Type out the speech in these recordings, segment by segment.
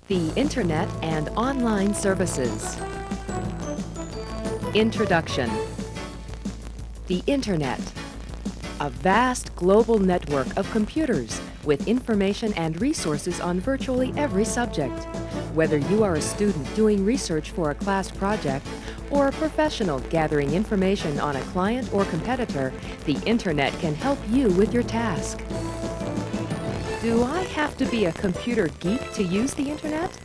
The Internet and Online Services. Introduction. The Internet. A vast global network of computers with information and resources on virtually every subject. Whether you are a student doing research for a class project or a professional gathering information on a client or competitor, the Internet can help you with your task. Do I have to be a computer geek to use the Internet?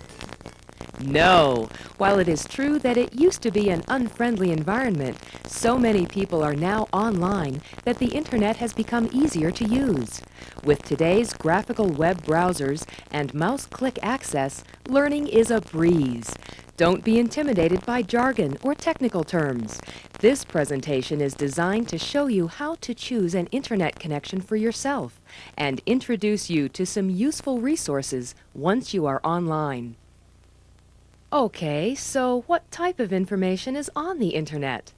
No. While it is true that it used to be an unfriendly environment, so many people are now online that the Internet has become easier to use. With today's graphical web browsers and mouse-click access, learning is a breeze. Don't be intimidated by jargon or technical terms. This presentation is designed to show you how to choose an Internet connection for yourself and introduce you to some useful resources once you are online. Okay, so what type of information is on the Internet?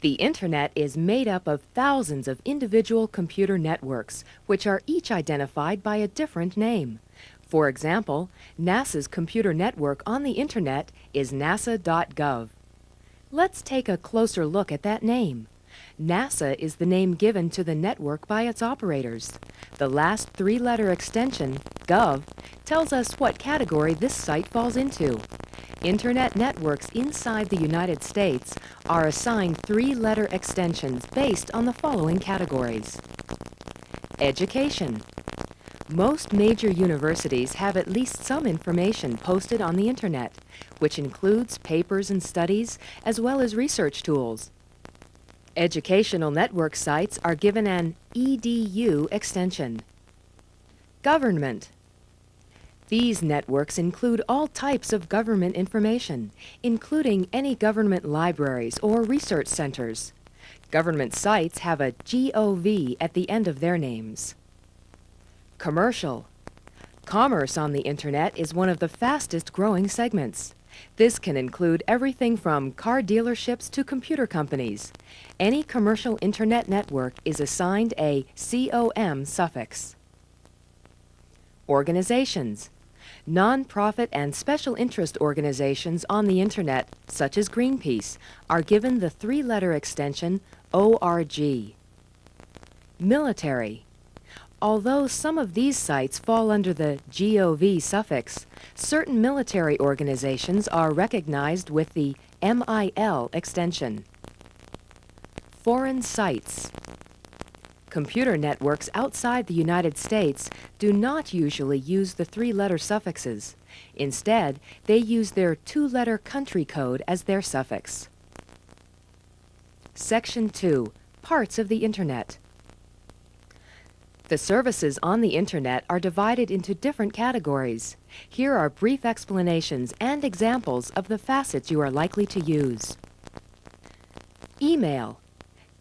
The Internet is made up of thousands of individual computer networks, which are each identified by a different name. For example, NASA's computer network on the Internet is nasa.gov. Let's take a closer look at that name. NASA is the name given to the network by its operators. The last three-letter extension, gov, tells us what category this site falls into. Internet networks inside the United States are assigned three-letter extensions based on the following categories. Education. Most major universities have at least some information posted on the Internet, which includes papers and studies, as well as research tools. Educational network sites are given an EDU extension. Government. These networks include all types of government information, including any government libraries or research centers. Government sites have a GOV at the end of their names. Commercial. Commerce on the Internet is one of the fastest growing segments. This can include everything from car dealerships to computer companies. Any commercial Internet network is assigned a COM suffix. Organizations. Non-profit and special interest organizations on the Internet, such as Greenpeace, are given the three-letter extension ORG. Military. Although some of these sites fall under the GOV suffix, certain military organizations are recognized with the MIL extension. Foreign sites. Computer networks outside the United States do not usually use the three-letter suffixes. Instead, they use their two-letter country code as their suffix. Section 2. Parts of the Internet. The services on the Internet are divided into different categories. Here are brief explanations and examples of the facets you are likely to use. Email.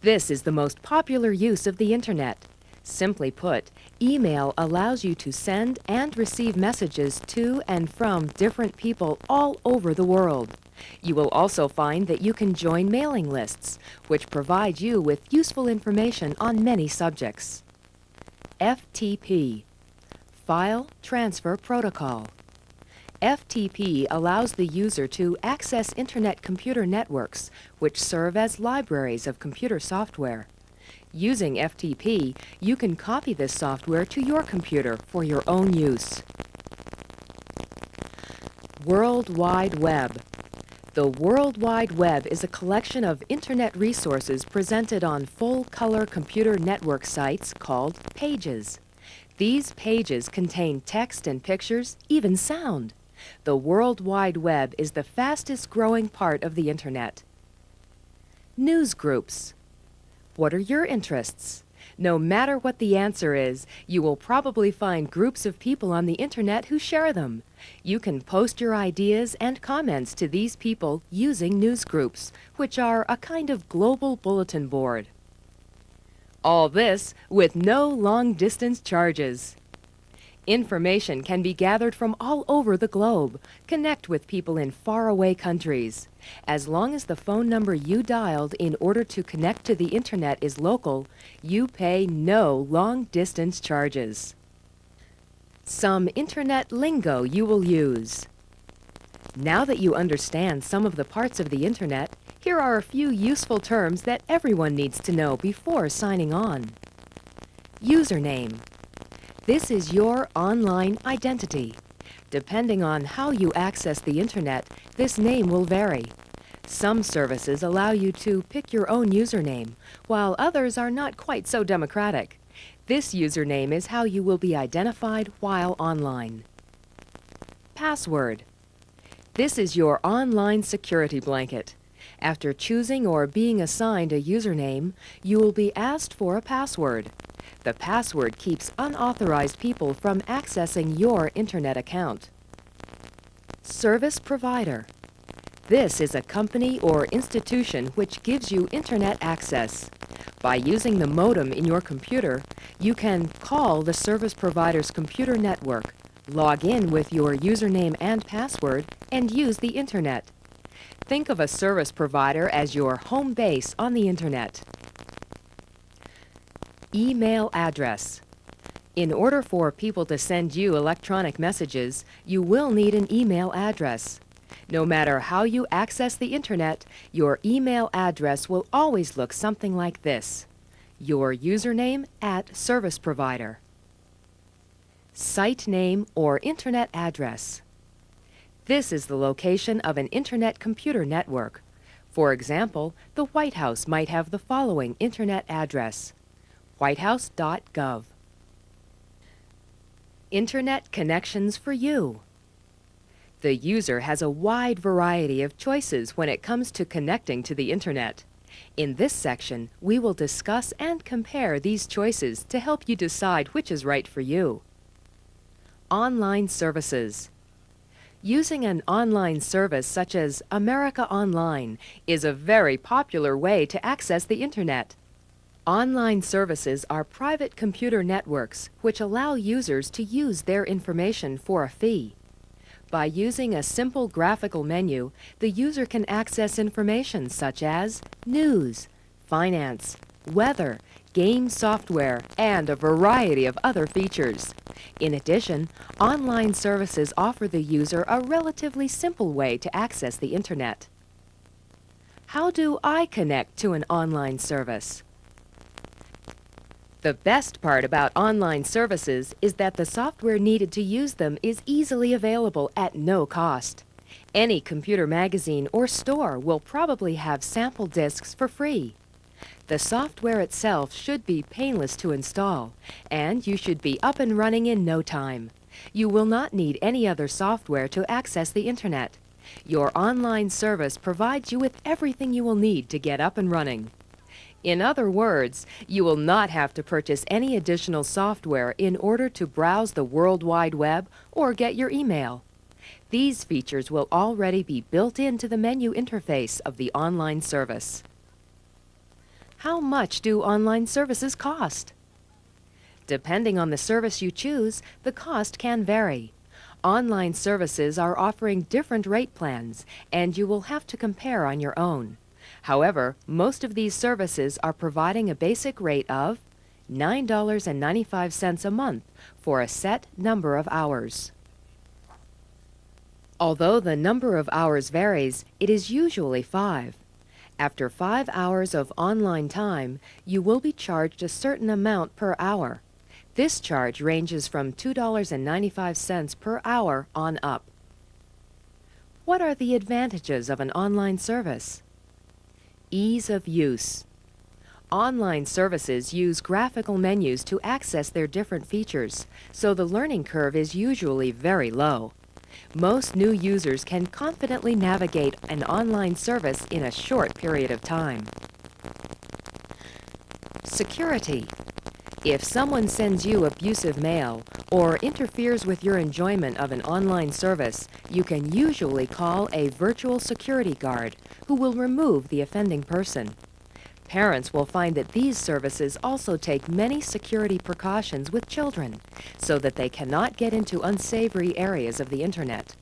This is the most popular use of the Internet. Simply put, email allows you to send and receive messages to and from different people all over the world. You will also find that you can join mailing lists, which provide you with useful information on many subjects. FTP, File Transfer Protocol. FTP allows the user to access Internet computer networks, which serve as libraries of computer software. Using FTP, you can copy this software to your computer for your own use. World Wide Web. The World Wide Web is a collection of Internet resources presented on full-color computer network sites called pages. These pages contain text and pictures, even sound. The World Wide Web is the fastest-growing part of the Internet. News groups. What are your interests? No matter what the answer is, you will probably find groups of people on the Internet who share them. You can post your ideas and comments to these people using news groups, which are a kind of global bulletin board. All this with no long-distance charges. Information can be gathered from all over the globe. Connect with people in faraway countries. As long as the phone number you dialed in order to connect to the Internet is local, you pay no long-distance charges. Some Internet lingo you will use. Now that you understand some of the parts of the Internet, here are a few useful terms that everyone needs to know before signing on. Username. This is your online identity. Depending on how you access the Internet, this name will vary. Some services allow you to pick your own username, while others are not quite so democratic. This username is how you will be identified while online. Password. This is your online security blanket. After choosing or being assigned a username, you will be asked for a password. The password keeps unauthorized people from accessing your Internet account. Service provider. This is a company or institution which gives you Internet access. By using the modem in your computer, you can call the service provider's computer network, log in with your username and password, and use the Internet. Think of a service provider as your home base on the Internet. Email address. In order for people to send you electronic messages, you will need an email address. No matter how you access the Internet, your email address will always look something like this: your username @service provider. Site name or Internet address. This is the location of an Internet computer network. For example, the White House might have the following Internet address: whitehouse.gov. Internet connections for you. The user has a wide variety of choices when it comes to connecting to the Internet. In this section, we will discuss and compare these choices to help you decide which is right for you. Online services. Using an online service such as America Online is a very popular way to access the Internet. Online services are private computer networks which allow users to use their information for a fee. By using a simple graphical menu, the user can access information such as news, finance, weather, game software, and a variety of other features. In addition, online services offer the user a relatively simple way to access the Internet. How do I connect to an online service? The best part about online services is that the software needed to use them is easily available at no cost. Any computer magazine or store will probably have sample disks for free. The software itself should be painless to install, and you should be up and running in no time. You will not need any other software to access the Internet. Your online service provides you with everything you will need to get up and running. In other words, you will not have to purchase any additional software in order to browse the World Wide Web or get your email. These features will already be built into the menu interface of the online service. How much do online services cost? Depending on the service you choose, the cost can vary. Online services are offering different rate plans, and you will have to compare on your own. However, most of these services are providing a basic rate of $9.95 a month for a set number of hours. Although the number of hours varies, it is usually 5. After 5 hours of online time, you will be charged a certain amount per hour. This charge ranges from $2.95 per hour on up. What are the advantages of an online service? Ease of use. Online services use graphical menus to access their different features, so the learning curve is usually very low. Most new users can confidently navigate an online service in a short period of time. Security. If someone sends you abusive mail or interferes with your enjoyment of an online service, you can usually call a virtual security guard who will remove the offending person. Parents will find that these services also take many security precautions with children so that they cannot get into unsavory areas of the Internet.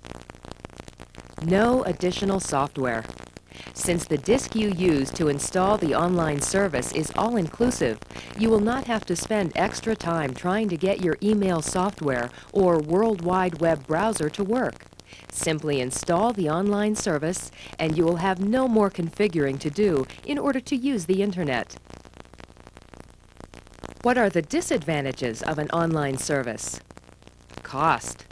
No additional software. Since the disk you use to install the online service is all-inclusive, you will not have to spend extra time trying to get your email software or World Wide Web browser to work. Simply install the online service, and you will have no more configuring to do in order to use the Internet. What are the disadvantages of an online service? Cost.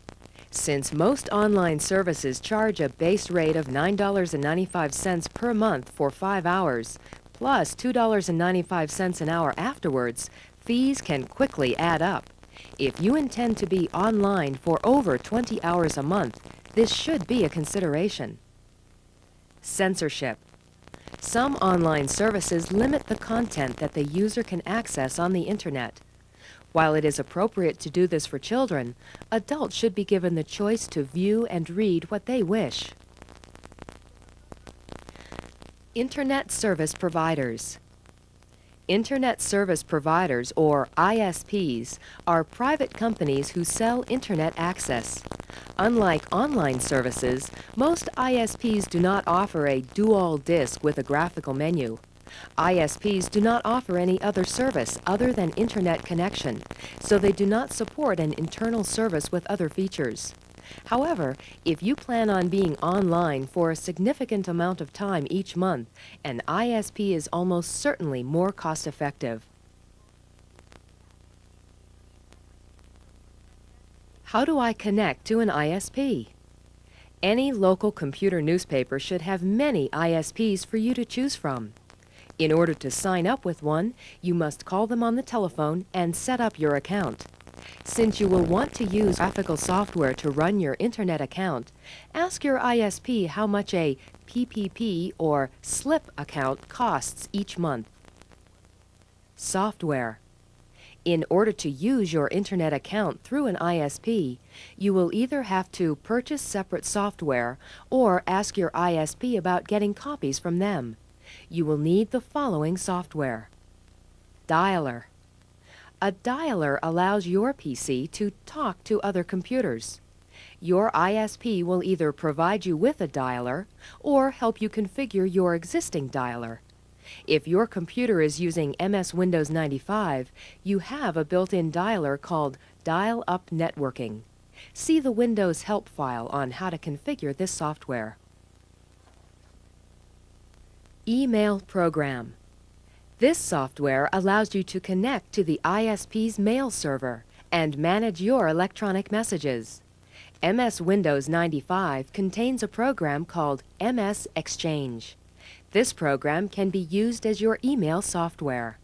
Since most online services charge a base rate of $9.95 per month for 5 hours, plus $2.95 an hour afterwards, fees can quickly add up. If you intend to be online for over 20 hours a month, this should be a consideration. Censorship. Some online services limit the content that the user can access on the Internet. While it is appropriate to do this for children, adults should be given the choice to view and read what they wish. Internet Service Providers. Internet Service Providers, or ISPs, are private companies who sell Internet access. Unlike online services, most ISPs do not offer a do-all disk with a graphical menu. ISPs do not offer any other service other than Internet connection, so they do not support an internal service with other features. However, if you plan on being online for a significant amount of time each month, an ISP is almost certainly more cost-effective. How do I connect to an ISP? Any local computer newspaper should have many ISPs for you to choose from. In order to sign up with one, you must call them on the telephone and set up your account. Since you will want to use graphical software to run your Internet account, ask your ISP how much a PPP or SLIP account costs each month. Software. In order to use your Internet account through an ISP, you will either have to purchase separate software or ask your ISP about getting copies from them. You will need the following software. Dialer. A dialer allows your PC to talk to other computers. Your ISP will either provide you with a dialer or help you configure your existing dialer. If your computer is using MS Windows 95, you have a built-in dialer called Dial-Up Networking. See the Windows help file on how to configure this software. Email program. This software allows you to connect to the ISP's mail server and manage your electronic messages. MS Windows 95 contains a program called MS Exchange. This program can be used as your email software.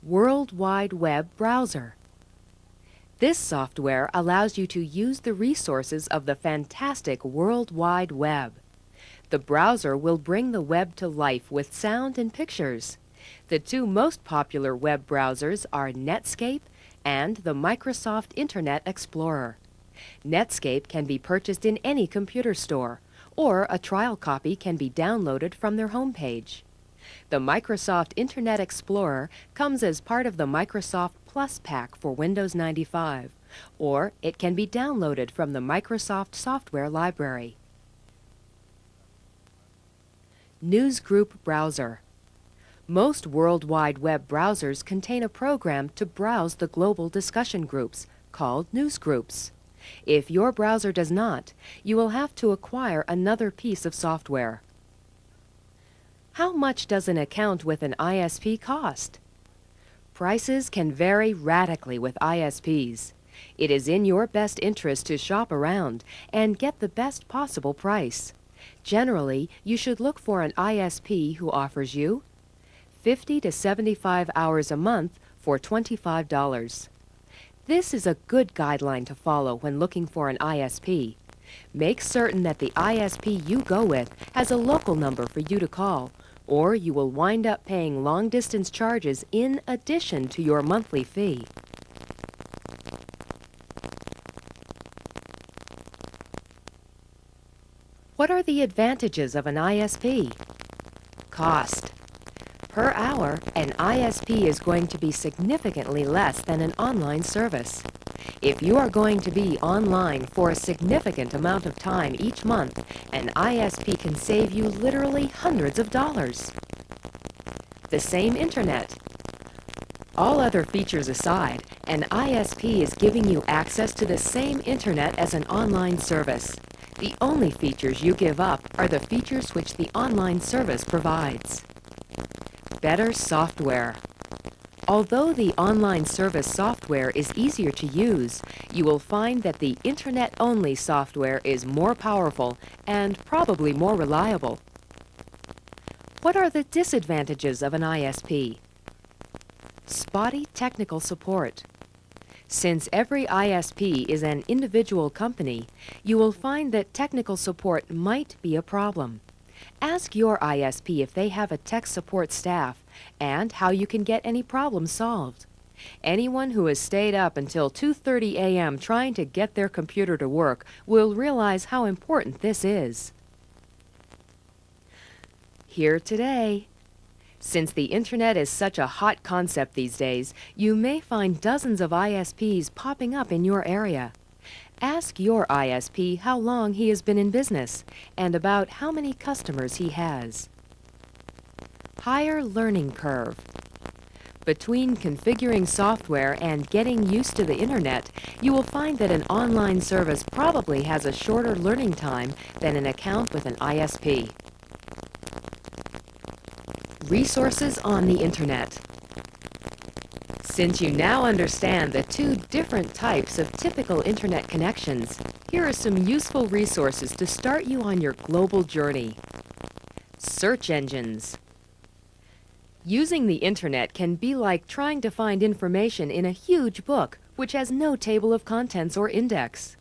World Wide Web browser. This software allows you to use the resources of the fantastic World Wide Web. The browser will bring the web to life with sound and pictures. The two most popular web browsers are Netscape and the Microsoft Internet Explorer. Netscape can be purchased in any computer store, or a trial copy can be downloaded from their homepage. The Microsoft Internet Explorer comes as part of the Microsoft Plus pack for Windows 95, or it can be downloaded from the Microsoft Software Library. Newsgroup browser. Most World Wide Web browsers contain a program to browse the global discussion groups, called newsgroups. If your browser does not, you will have to acquire another piece of software. How much does an account with an ISP cost? Prices can vary radically with ISPs. It is in your best interest to shop around and get the best possible price. Generally, you should look for an ISP who offers you 50 to 75 hours a month for $25. This is a good guideline to follow when looking for an ISP. Make certain that the ISP you go with has a local number for you to call, or you will wind up paying long-distance charges in addition to your monthly fee. What are the advantages of an ISP? Cost. Per hour, an ISP is going to be significantly less than an online service. If you are going to be online for a significant amount of time each month, an ISP can save you literally hundreds of dollars. The same internet. All other features aside, an ISP is giving you access to the same internet as an online service. The only features you give up are the features which the online service provides. Better software. Although the online service software is easier to use, you will find that the internet-only software is more powerful and probably more reliable. What are the disadvantages of an ISP? Spotty technical support. Since every ISP is an individual company, you will find that technical support might be a problem. Ask your ISP if they have a tech support staff and how you can get any problems solved. Anyone who has stayed up until 2:30 a.m. trying to get their computer to work will realize how important this is. Here today. Since the internet is such a hot concept these days, you may find dozens of ISPs popping up in your area. Ask your ISP how long he has been in business and about how many customers he has. Higher learning curve. Between configuring software and getting used to the internet, you will find that an online service probably has a shorter learning time than an account with an ISP. Resources on the internet. Since you now understand the two different types of typical internet connections, here are some useful resources to start you on your global journey. Search engines. Using the internet can be like trying to find information in a huge book which has no table of contents or index.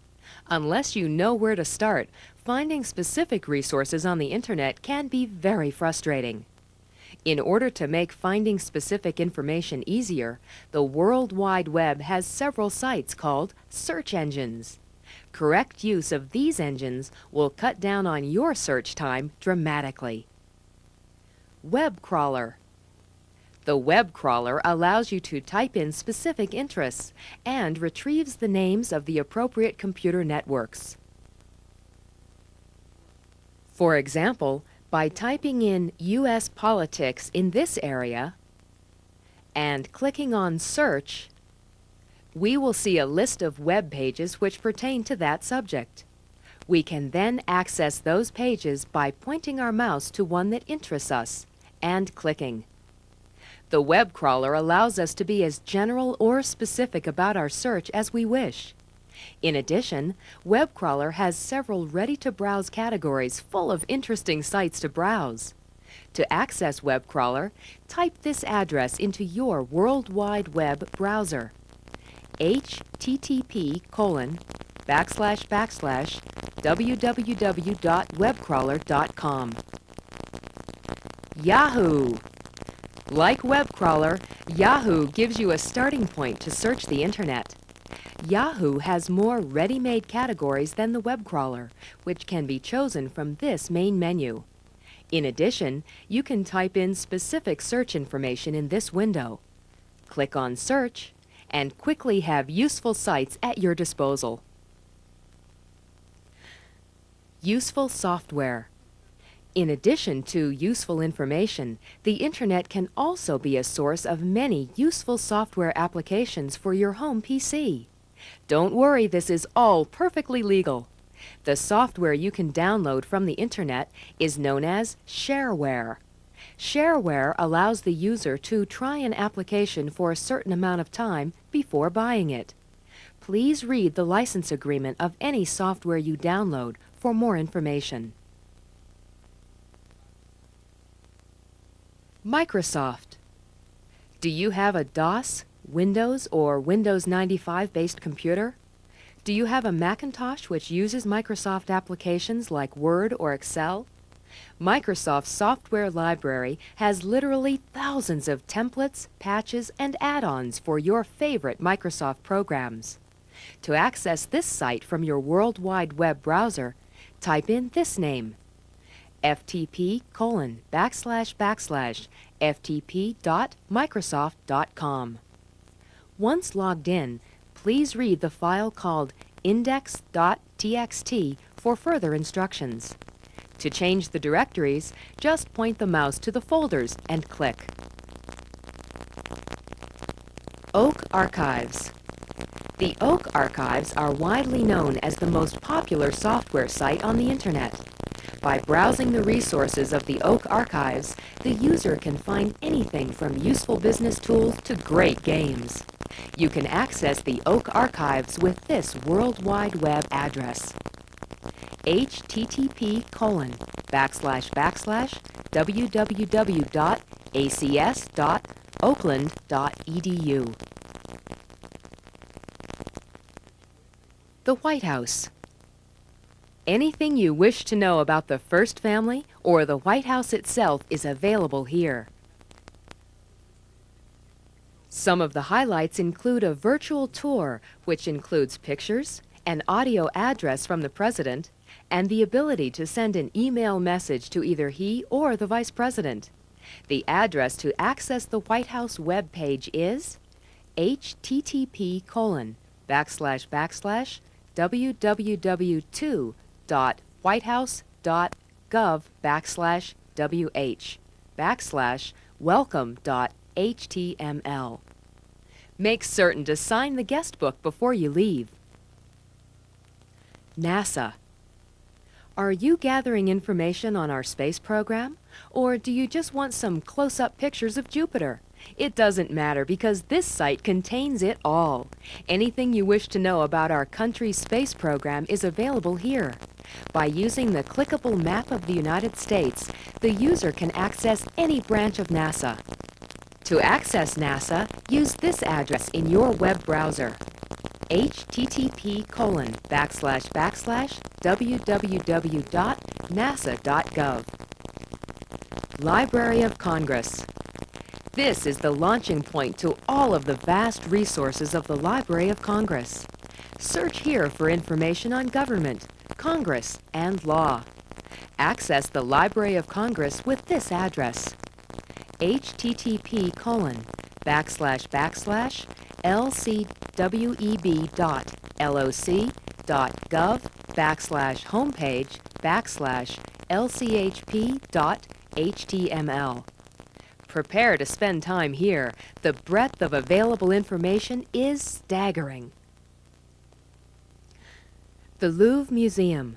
Unless you know where to start, finding specific resources on the internet can be very frustrating. In order to make finding specific information easier, the World Wide Web has several sites called search engines. Correct use of these engines will cut down on your search time dramatically. Web crawler. The web crawler allows you to type in specific interests and retrieves the names of the appropriate computer networks. For example, by typing in U.S. politics in this area and clicking on Search, we will see a list of web pages which pertain to that subject. We can then access those pages by pointing our mouse to one that interests us and clicking. The web crawler allows us to be as general or specific about our search as we wish. In addition, web crawler has several ready-to-browse categories full of interesting sites to browse. To access web crawler, type this address into your World Wide Web browser: http://www.webcrawler.com. Yahoo! Like web crawler, Yahoo gives you a starting point to search the internet. Yahoo has more ready-made categories than the web crawler, which can be chosen from this main menu. In addition, you can type in specific search information in this window. Click on Search, and quickly have useful sites at your disposal. Useful software. In addition to useful information, the internet can also be a source of many useful software applications for your home PC. Don't worry, this is all perfectly legal. The software you can download from the internet is known as shareware. Shareware allows the user to try an application for a certain amount of time before buying it. Please read the license agreement of any software you download for more information. Microsoft. Do you have a DOS, Windows, or Windows 95 based computer? Do you have a Macintosh which uses Microsoft applications like Word or Excel? Microsoft's software library has literally thousands of templates, patches, and add-ons for your favorite Microsoft programs. To access this site from your World Wide Web browser, type in this name: ftp://ftp.microsoft.com. Once logged in, please read the file called index.txt for further instructions. To change the directories, just point the mouse to the folders and click. Oak Archives. The Oak Archives are widely known as the most popular software site on the Internet. By browsing the resources of the Oak Archives, the user can find anything from useful business tools to great games. You can access the Oak Archives with this World Wide Web address: http://www.acs.oakland.edu. The White House. Anything you wish to know about the First Family or the White House itself is available here. Some of the highlights include a virtual tour, which includes pictures, an audio address from the President, and the ability to send an email message to either he or the Vice President. The address to access the White House web page is http://www.whitehouse.gov/wh/welcome.html. Make certain to sign the guest book before you leave. NASA. Are you gathering information on our space program? Or do you just want some close-up pictures of Jupiter? It doesn't matter because this site contains it all. Anything you wish to know about our country's space program is available here. By using the clickable map of the United States, the user can access any branch of NASA. To access NASA, use this address in your web browser: http://www.nasa.gov. Library of Congress. This is the launching point to all of the vast resources of the Library of Congress. Search here for information on government, Congress, and law. Access the Library of Congress with this address: http://lcweb.loc.gov/homepage/lchp.html. Prepare to spend time here. The breadth of available information is staggering. The Louvre Museum.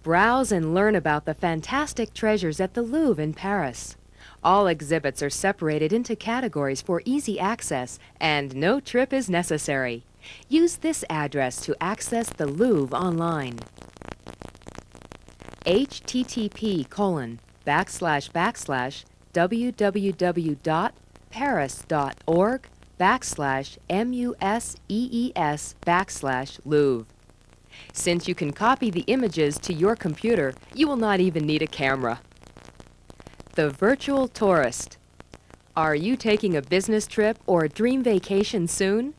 Browse and learn about the fantastic treasures at the Louvre in Paris. All exhibits are separated into categories for easy access, and no trip is necessary. Use this address to access the Louvre online: http://www.paris.org/musees/Louvre. Since you can copy the images to your computer, you will not even need a camera. The Virtual Tourist. Are you taking a business trip or a dream vacation soon?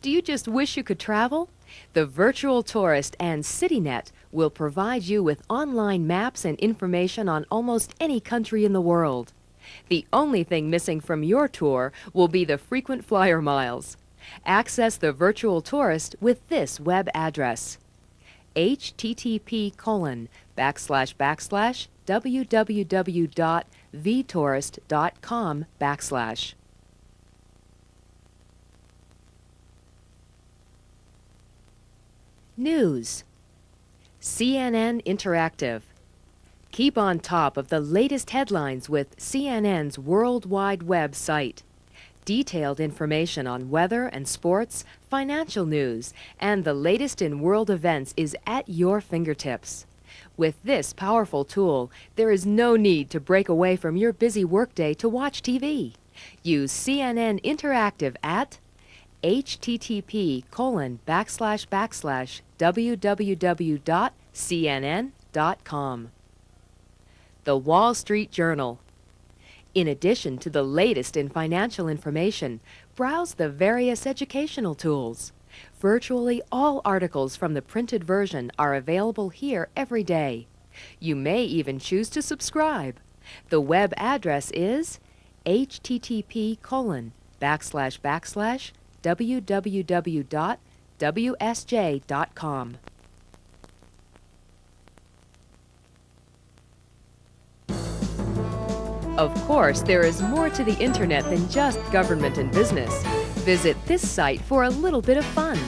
Do you just wish you could travel? The Virtual Tourist and CityNet will provide you with online maps and information on almost any country in the world. The only thing missing from your tour will be the frequent flyer miles. Access the Virtual Tourist with this web address: http://www.vtourist.com/. News. CNN Interactive. Keep on top of the latest headlines with CNN's World Wide Web site. Detailed information on weather and sports, financial news, and the latest in world events is at your fingertips. With this powerful tool, there is no need to break away from your busy workday to watch TV. Use CNN Interactive at http://www.cnn.com. The Wall Street Journal. In addition to the latest in financial information, browse the various educational tools. Virtually all articles from the printed version are available here every day. You may even choose to subscribe. The web address is http:// www.wsj.com. Of course, there is more to the Internet than just government and business. Visit this site for a little bit of fun.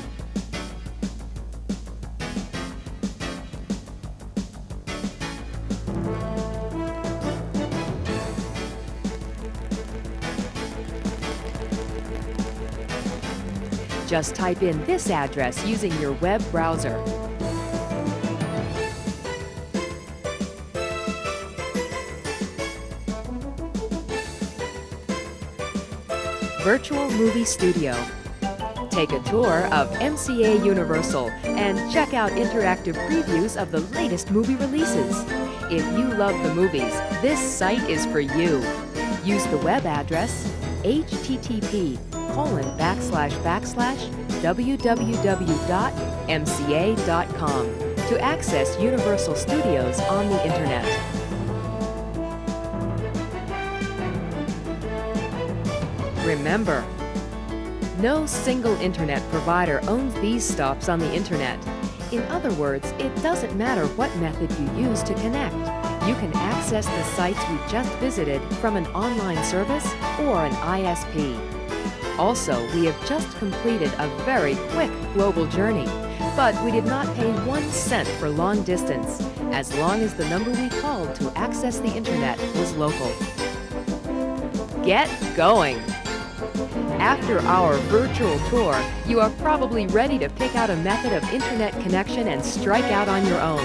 Just type in this address using your web browser. Virtual Movie Studio. Take a tour of MCA Universal and check out interactive previews of the latest movie releases. If you love the movies, this site is for you. Use the web address http://www.mca.com to access Universal Studios on the Internet. Remember, no single Internet provider owns these stops on the Internet. In other words, it doesn't matter what method you use to connect. You can access the sites we just visited from an online service or an ISP. Also, we have just completed a very quick global journey, but we did not pay 1 cent for long distance, as long as the number we called to access the Internet was local. Get going! After our virtual tour, you are probably ready to pick out a method of Internet connection and strike out on your own.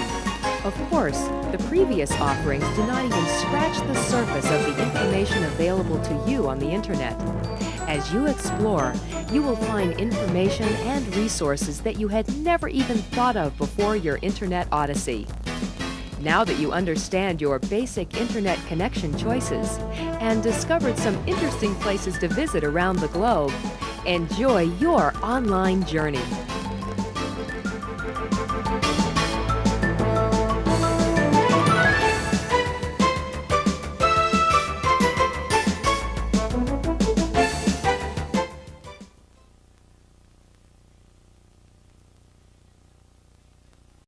Of course, the previous offerings do not even scratch the surface of the information available to you on the Internet. As you explore, you will find information and resources that you had never even thought of before your Internet odyssey. Now that you understand your basic Internet connection choices and discovered some interesting places to visit around the globe, enjoy your online journey.